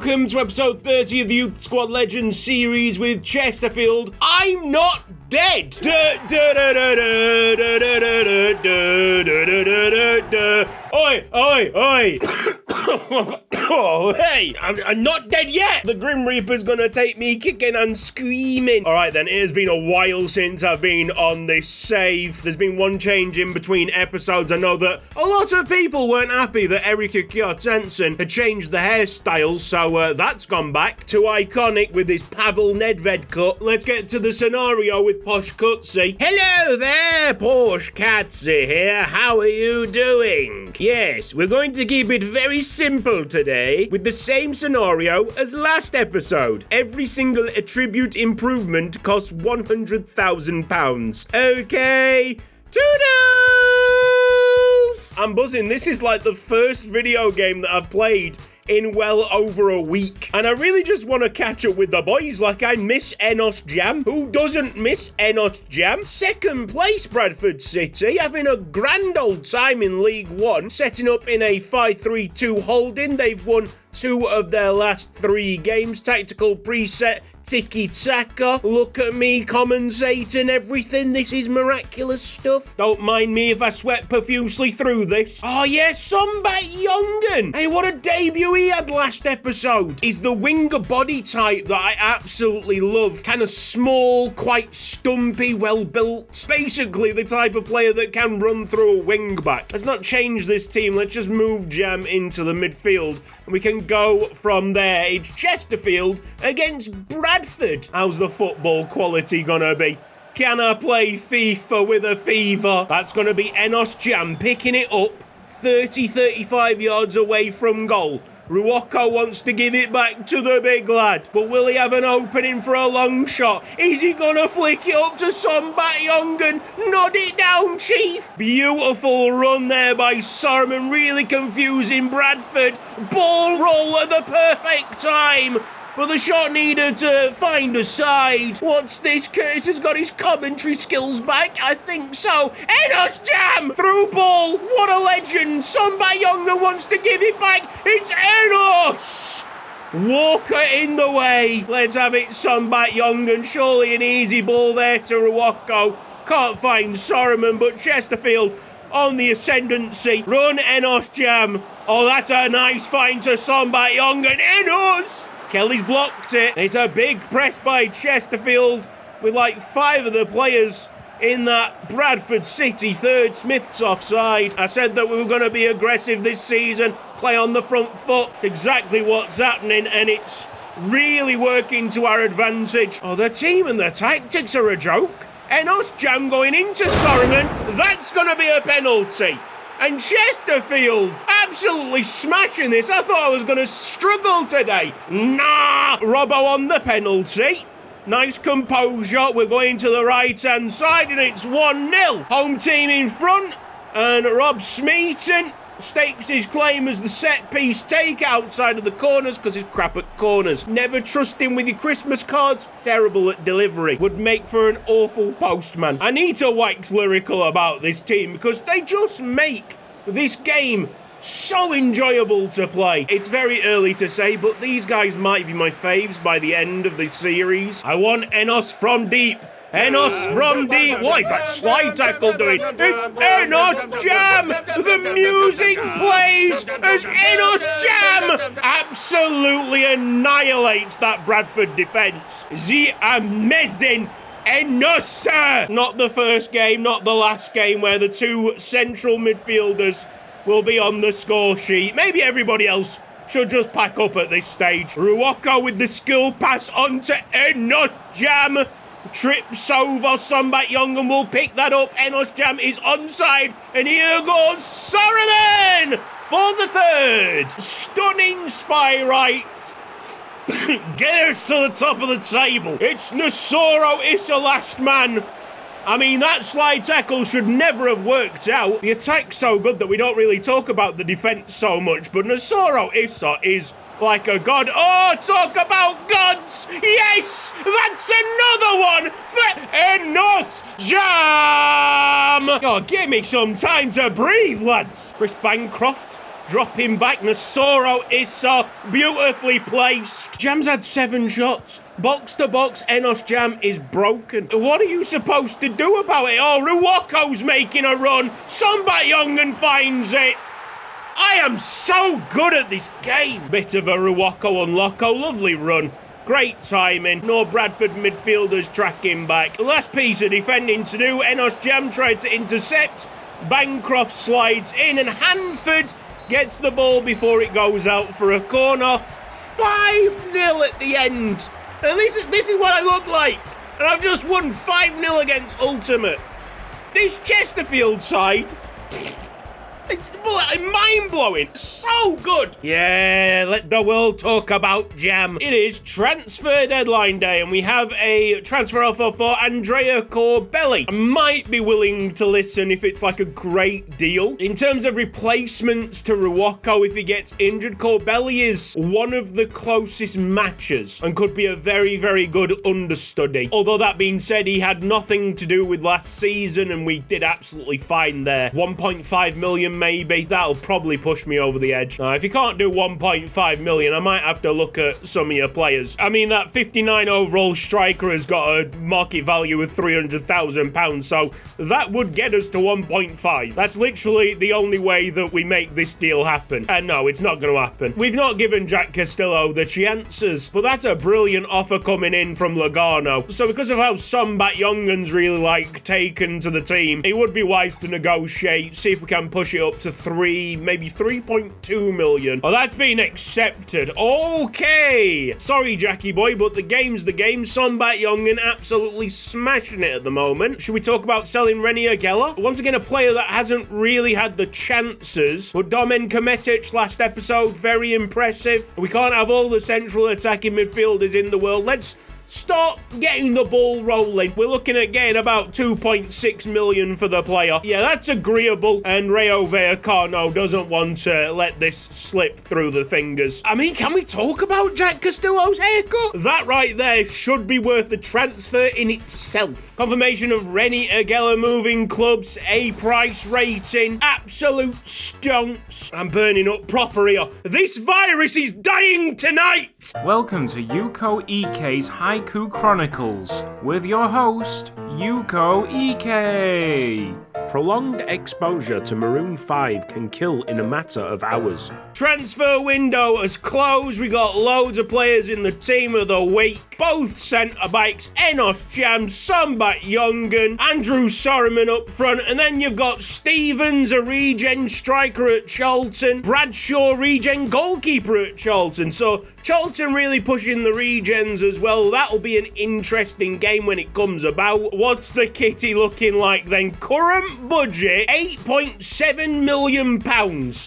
welcome to episode 30 of the Youth Squad Legends series with Chesterfield. I'm not dead. Oi, oi, oi. Oh, hey, I'm not dead yet. The Grim Reaper's gonna take me kicking and screaming. All right, then, it has been a while since I've been on this save. There's been one change in between episodes. I know that a lot of people weren't happy that Erika Kjartansen had changed the hairstyle, so that's gone back to iconic with his Pavel Nedved cut. Let's get to the scenario with Posh Cutsy. Hello there, Posh Cutsy here. How are you doing? Yes, we're going to keep it very simple today with the same scenario as last episode. Every single attribute improvement costs £100,000. Okay, toodles! I'm buzzing. This is like the first video game that I've played in well over a week. And I really just want to catch up with the boys. Like, I miss Enos Jam. Who doesn't miss Enos Jam? Second place, Bradford City, having a grand old time in League One, setting up in a 5-3-2 holding. They've won 2 of their last 3 games. Tactical preset, tiki-taka. Look at me commentating everything. This is miraculous stuff. Don't mind me if I sweat profusely through this. Oh yes, Sombat Youngen. Hey, what a debut he had last episode. He's the winger body type that I absolutely love. Kind of small, quite stumpy, well built. Basically the type of player that can run through a wing back. Let's not change this team. Let's just move Jam into the midfield and we can go from there. It's Chesterfield against Bradford. How's the football quality gonna be? Can I play FIFA with a fever? That's gonna be Enos Jam picking it up 30-35 yards away from goal. Ruoko wants to give it back to the big lad, but will he have an opening for a long shot? Is he gonna flick it up to Sombat Youngen? Nod it down, Chief. Beautiful run there by Sorman, really confusing Bradford. Ball roll at the perfect time. But the shot needed to find a side. What's this? Curtis has got his commentary skills back. I think so. Enos Jam! Through ball. What a legend. Sombat Youngen wants to give it back. It's Enos! Walker in the way. Let's have it, Sombat Youngen. Surely an easy ball there to Ruoko. Can't find Sorman, but Chesterfield on the ascendancy. Run, Enos Jam. Oh, that's a nice find to Sombat Youngen. Enos! Kelly's blocked it. It's a big press by Chesterfield with like 5 of the players in that Bradford City third. Smith's offside. I said that we were going to be aggressive this season, play on the front foot. It's exactly what's happening, and it's really working to our advantage. Oh, the team and the tactics are a joke. Enos Jam going into Sorman. That's going to be a penalty. And Chesterfield absolutely smashing this. I thought I was going to struggle today. Nah! Robbo on the penalty. Nice composure. We're going to the right-hand side and it's 1-0. Home team in front. And Rob Smeaton stakes his claim as the set-piece take outside of the corners because he's crap at corners. Never trust him with your Christmas cards. Terrible at delivery. Would make for an awful postman. I need to wax lyrical about this team because they just make this game so enjoyable to play. It's very early to say, but these guys might be my faves by the end of the series. I want Enos from deep. Enos from deep. What is that slide tackle doing? It's Enos Jam. The music plays as Enos Jam absolutely annihilates that Bradford defence. The amazing Enos. Not the first game, not the last game where the 2 central midfielders will be on the score sheet. Maybe everybody else should just pack up at this stage. Ruoko with the skill pass onto Enos Jam. Trips over Sombat Youngen will pick that up. Enos Jam is onside. And here goes Sorman for the third. Stunning spy right. Get us to the top of the table. It's Nasoro Issa last man. I mean, that slide tackle should never have worked out. The attack's so good that we don't really talk about the defence so much, but Nasoro Issa is like a god. Oh, talk about gods! Yes! That's another one for Enos Jam! Oh, give me some time to breathe, lads. Chris Bancroft Dropping back, Nasoro is so beautifully placed. Jam's had 7 shots. Box to box, Enos Jam is broken. What are you supposed to do about it? Oh, Ruoko's making a run. Sombat Youngen finds it. I am so good at this game. Bit of a Ruoko unlocko. Lovely run. Great timing. No Bradford midfielders tracking back. Last piece of defending to do. Enos Jam tried to intercept. Bancroft slides in and Hanford gets the ball before it goes out for a corner. 5-0 at the end. And this is what I look like. And I've just won 5-0 against Ultimate. This Chesterfield side... mind-blowing. So good. Yeah, let the world talk about Jam. It is transfer deadline day, and we have a transfer offer for Andrea Corbelli. I might be willing to listen if it's like a great deal. In terms of replacements to Ruoko, if he gets injured, Corbelli is one of the closest matches and could be a very, very good understudy. Although that being said, he had nothing to do with last season, and we did absolutely fine there. 1.5 million maybe. That'll probably push me over the edge. If you can't do 1.5 million, I might have to look at some of your players. I mean, that 59 overall striker has got a market value of £300,000, so that would get us to 1.5. That's literally the only way that we make this deal happen. And no, it's not going to happen. We've not given Jack Castillo the chances, but that's a brilliant offer coming in from Lugano. So because of how Sombat Youngen's really taken to the team, it would be wise to negotiate, see if we can push it up to 3, maybe 3.2 million. Oh, that's been accepted. Okay. Sorry, Jackie boy, but the game's the game. Sombat Youngen absolutely smashing it at the moment. Should we talk about selling Renier Geller? Once again, a player that hasn't really had the chances, but Domen Kometic last episode, very impressive. We can't have all the central attacking midfielders in the world. Let's start getting the ball rolling. We're looking at getting about 2.6 million for the player. Yeah, that's agreeable. And Rayo Vallecano doesn't want to let this slip through the fingers. I mean, can we talk about Jack Castillo's haircut? That right there should be worth the transfer in itself. Confirmation of Rennie Agella moving clubs, A price rating, absolute stonks. I'm burning up proper here. This virus is dying tonight. Welcome to Yuko EK's Haiku Chronicles with your host, Yuko EK. Prolonged exposure to Maroon 5 can kill in a matter of hours. Transfer window has closed. We got loads of players in the team of the week. Both centre-backs, Enos Jam, Sombat Youngen, Andrew Sorriman up front, and then you've got Stevens, a regen striker at Charlton, Bradshaw, regen goalkeeper at Charlton. So Charlton really pushing the regens as well. That'll be an interesting game when it comes about. What's the kitty looking like then? Current budget, £8.7 million.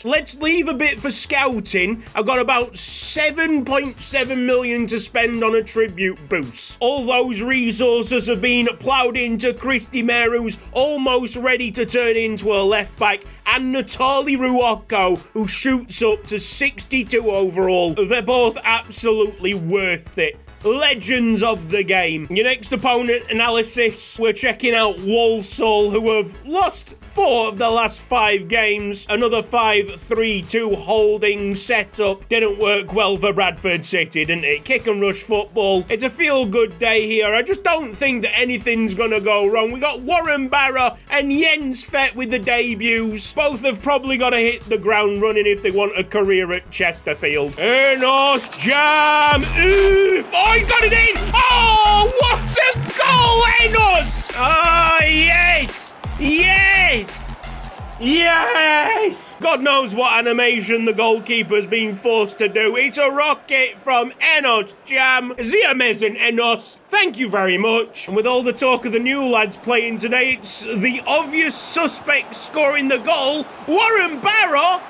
Let's leave a bit for scouting. I've got about 7.7 million to spend on a tribute boost. All those resources have been ploughed into Christy Mayer, who's almost ready to turn into a left back, and Natali Ruoko, who shoots up to 62 overall. They're both absolutely worth it. Legends of the game. Your next opponent analysis, we're checking out Walsall, who have lost 4 of the last 5 games. Another 5-3-2 holding setup. Didn't work well for Bradford City, didn't it? Kick and rush football. It's a feel-good day here. I just don't think that anything's gonna go wrong. We got Warren Barra and Jens Fett with the debuts. Both have probably got to hit the ground running if they want a career at Chesterfield. Enos Jam! Oof! Oh, he's got it in! Oh, what a goal, Enos! Ah, yes! Yes! Yes! God knows what animation the goalkeeper's been forced to do. It's a rocket from Enos Jam. The amazing Enos. Thank you very much. And with all the talk of the new lads playing today, it's the obvious suspect scoring the goal. Warren Barra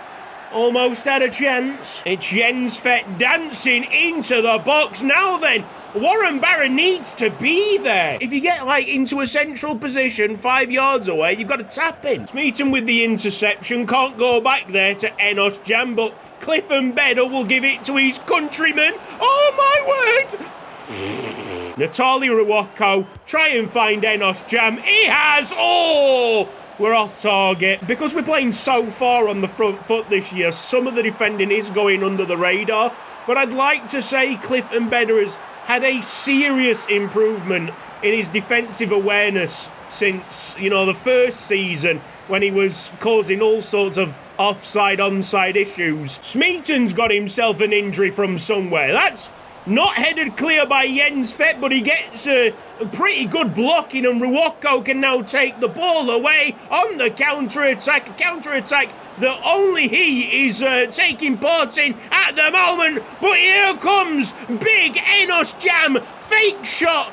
almost had a chance. It's Jens Fett dancing into the box. Now then, Warren Barra needs to be there. If you get into a central position 5 yards away, you've got to tap in. Smeaton with the interception, can't go back there to Enos Jam, but Clifton Bedder will give it to his countryman. Oh my word! Natali Ruoko, try and find Enos Jam. He has! Oh! we're off target. Because we're playing so far on the front foot this year, some of the defending is going under the radar. But I'd like to say Clifton Bedder has had a serious improvement in his defensive awareness since, the first season when he was causing all sorts of offside, onside issues. Smeaton's got himself an injury from somewhere. That's not headed clear by Jens Fett, but he gets a pretty good blocking, and Ruocco can now take the ball away on the counter-attack. A counter-attack that only he is taking part in at the moment. But here comes big Enos Jam. Fake shot.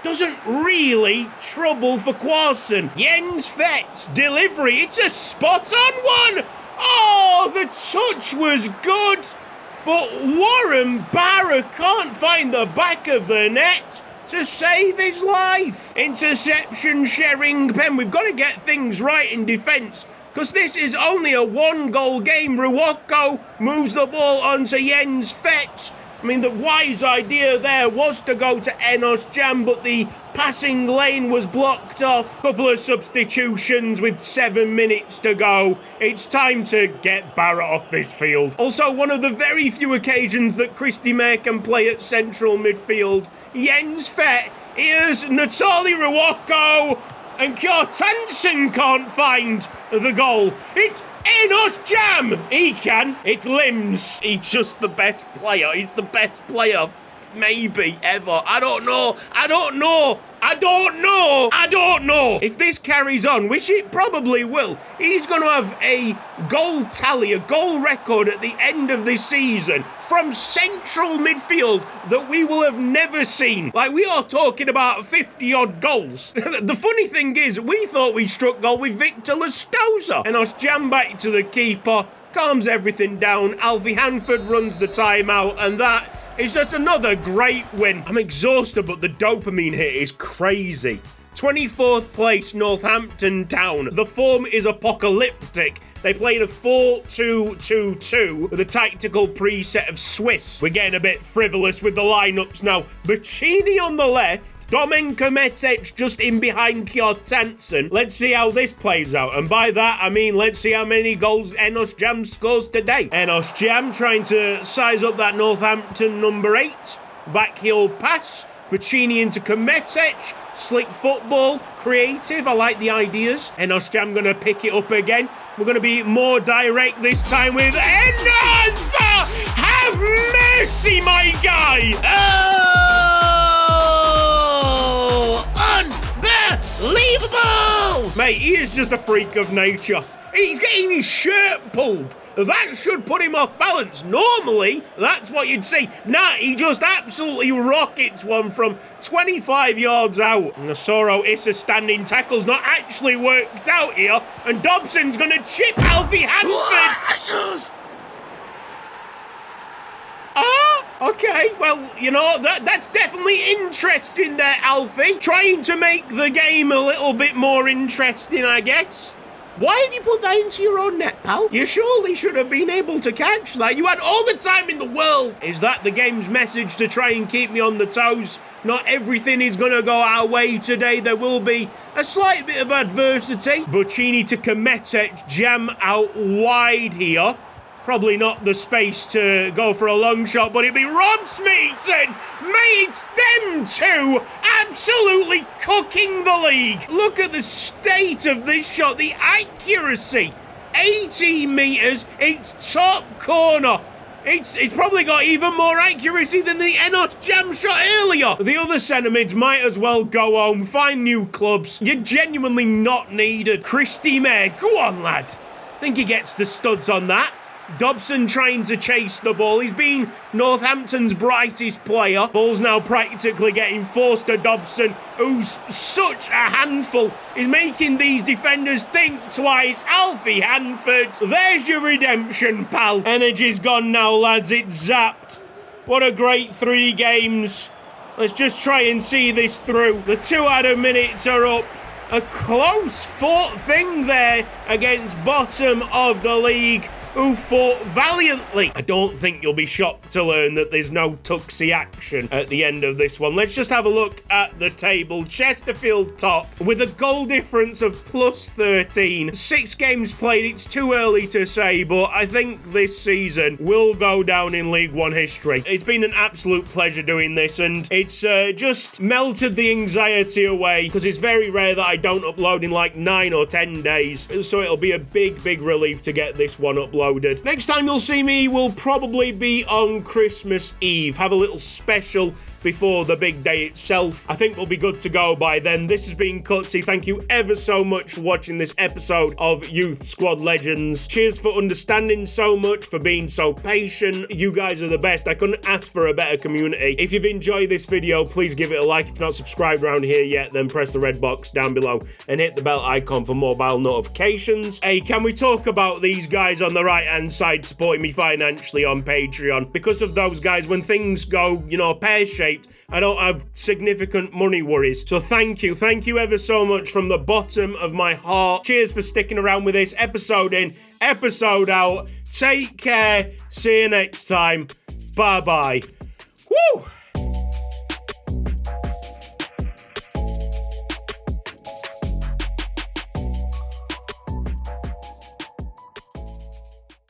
Doesn't really trouble for Quarsson. Jens Fett's delivery. It's a spot-on one. Oh, the touch was good. But Warren Barra can't find the back of the net to save his life. Interception, Sheringham. We've got to get things right in defence, because this is only a one-goal game. Ruocco moves the ball onto Jens Fett. I mean, the wise idea there was to go to Enos Jam, but the passing lane was blocked off. Couple of substitutions with 7 minutes to go. It's time to get Barrett off this field. Also, one of the very few occasions that Christy May can play at central midfield. Jens Fett, here's Natali Ruocco, and Kjartansson can't find the goal. It's Enos Jam! He can. It's Limbs. He's just the best player. He's the best player, maybe, ever. I don't know. If this carries on, which it probably will, he's going to have a goal tally, a goal record at the end of this season from central midfield that we will have never seen. Like, we are talking about 50-odd goals. The funny thing is, we thought we struck gold with Victor Lustosa. And us jam back to the keeper, calms everything down. Alfie Hanford runs the timeout, and that is just another great win. I'm exhausted, but the dopamine hit is crazy. 24th place, Northampton Town. The form is apocalyptic. They played a 4-2-2-2 with a tactical preset of Swiss. We're getting a bit frivolous with the lineups now. Bacchini on the left. Domen Kometic just in behind Kjartansson. Let's see how this plays out. And by that, I mean, let's see how many goals Enos Jam scores today. Enos Jam trying to size up that Northampton number 8. Backheel pass. Bacchini into Kometic. Slick football. Creative. I like the ideas. Enos Jam going to pick it up again. We're going to be more direct this time with Enos! Have mercy, my guy! Unbelievable! Mate, he is just a freak of nature. He's getting his shirt pulled. That should put him off balance. Normally, that's what you'd see. Nah, he just absolutely rockets one from 25 yards out. And the Soro Issa standing tackle's not actually worked out here. And Dobson's going to chip Alfie Hanford. Okay, well, that's definitely interesting there, Alfie. Trying to make the game a little bit more interesting, I guess. Why have you put that into your own net, pal? You surely should have been able to catch that. You had all the time in the world. Is that the game's message to try and keep me on the toes? Not everything is going to go our way today. There will be a slight bit of adversity. Bacchini to Kometic, Jam out wide here. Probably not the space to go for a long shot, but it'd be Rob Smeaton! Mate, them two absolutely cooking the league. Look at the state of this shot, the accuracy. 18 metres, it's top corner. It's probably got even more accuracy than the Enos Jam shot earlier. The other centre mids might as well go home, find new clubs. You're genuinely not needed. Christy May, go on, lad. Think he gets the studs on that. Dobson trying to chase the ball. He's been Northampton's brightest player. Ball's now practically getting forced to Dobson, who's such a handful. He's making these defenders think twice. Alfie Hanford, there's your redemption, pal. Energy's gone now, lads. It's zapped. What a great 3 games. Let's just try and see this through. The 2 added minutes are up. A close fought thing there against bottom of the league. who fought valiantly. I don't think you'll be shocked to learn that there's no tuxie action at the end of this one. Let's just have a look at the table. Chesterfield top with a goal difference of plus 13. 6 games played, it's too early to say, but I think this season will go down in League One history. It's been an absolute pleasure doing this, and it's just melted the anxiety away, because it's very rare that I don't upload in like 9 or 10 days, so it'll be a big relief to get this one uploaded. Next time you'll see me will probably be on Christmas Eve. Have a little special before the big day itself. I think we'll be good to go by then. This has been Cutsy. Thank you ever so much for watching this episode of Youth Squad Legends. Cheers for understanding so much, for being so patient. You guys are the best. I couldn't ask for a better community. If you've enjoyed this video, please give it a like. If you're not subscribed around here yet, then press the red box down below and hit the bell icon for mobile notifications. Hey, can we talk about these guys on the right-hand side supporting me financially on Patreon? Because of those guys, when things go, you know, pear-shaped, I don't have significant money worries. So thank you ever so much from the bottom of my heart. Cheers for sticking around with this episode in, episode out. Take care. See you next time. Bye-bye. Woo!